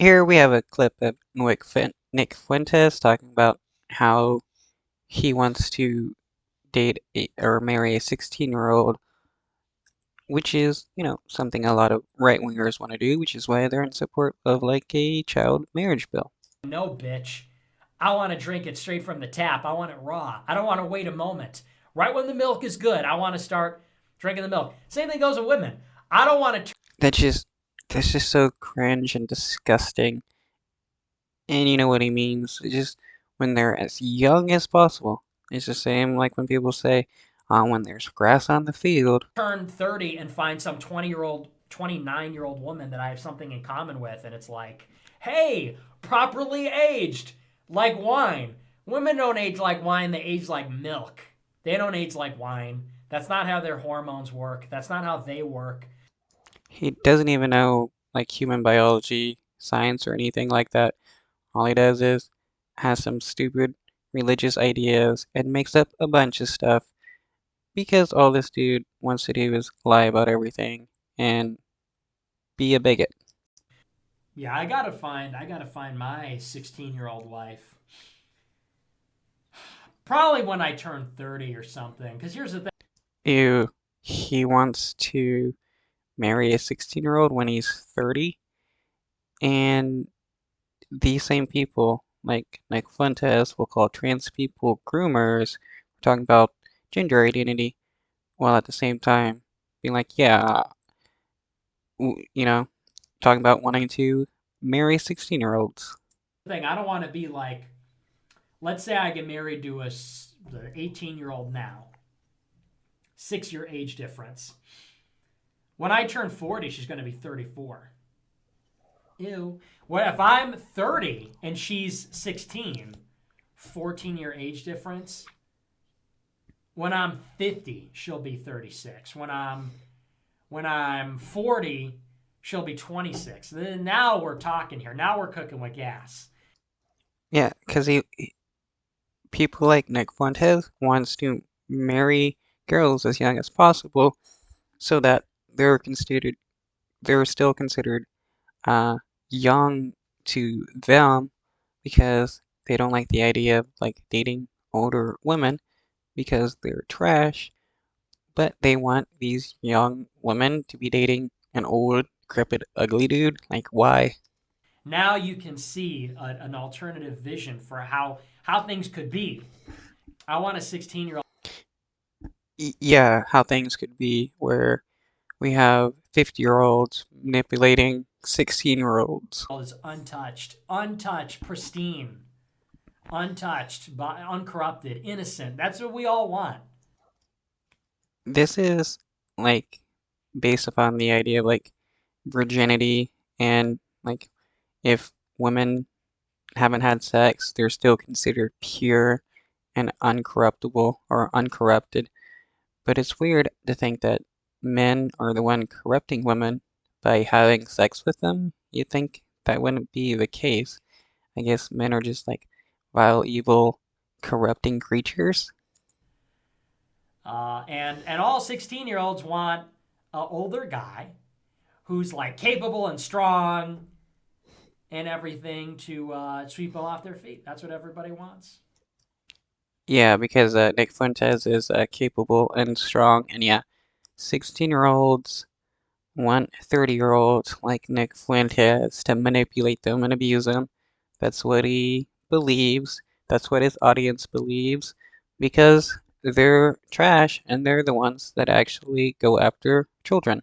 Here we have a clip of Nick Fuentes talking about how he wants to or marry a 16-year-old, which is, something a lot of right-wingers want to do, which is why they're in support of like a child marriage bill. No, bitch. I want to drink it straight from the tap. I want it raw. I don't want to wait a moment. Right when the milk is good, I want to start drinking the milk. Same thing goes with women. I don't want to. That's just so cringe and disgusting. And you know what he means. It's just when they're as young as possible. It's the same like when people say, when there's grass on the field. Turn 30 and find some 20-year-old, 29-year-old woman that I have something in common with, and it's like, hey, properly aged like wine. Women don't age like wine, they age like milk. They don't age like wine. That's not how their hormones work. That's not how they work. He doesn't even know like human biology, science, or anything like that. All he does is has some stupid religious ideas and makes up a bunch of stuff because all this dude wants to do is lie about everything and be a bigot. Yeah, I gotta find my 16-year-old wife. Probably when I turn 30 or something. Because here's the thing. Ew, he wants to marry a 16-year-old when he's 30, and these same people, like Fuentes, will call trans people groomers. We're talking about gender identity, while at the same time being like, yeah, you know, talking about wanting to marry 16-year-olds. I don't want to be like, let's say I get married to a 18-year-old now. 6-year age difference. When I turn 40, she's going to be 34. Ew. What if I'm 30 and she's 16? 14-year age difference. When I'm 50, she'll be 36. When I'm 40, she'll be 26. Then now we're talking here. Now we're cooking with gas. Yeah, because people like Nick Fuentes wants to marry girls as young as possible so that they're considered they're still considered uh young to them because they don't like the idea of like dating older women because they're trash, but they want these young women to be dating an old, decrepit, ugly dude. Like, why? Now you can see an alternative vision for how things could be. I want a 16-year-old Yeah, how things could be where we have 50-year-olds manipulating 16-year-olds. is untouched, pristine, untouched, uncorrupted, innocent. That's what we all want. This is like based upon the idea of like virginity and like if women haven't had sex, they're still considered pure and uncorruptible or uncorrupted. But it's weird to think that men are the one corrupting women by having sex with them. You'd think that wouldn't be the case. I guess men are just like vile, evil, corrupting creatures. And all 16-year-olds want an older guy who's like capable and strong and everything to sweep them off their feet. That's what everybody wants. Yeah, because Nick Fuentes is capable and strong, and yeah, 16-year-olds want 30-year-olds like Nick Fuentes to manipulate them and abuse them. That's what he believes. That's what his audience believes. Because they're trash and they're the ones that actually go after children.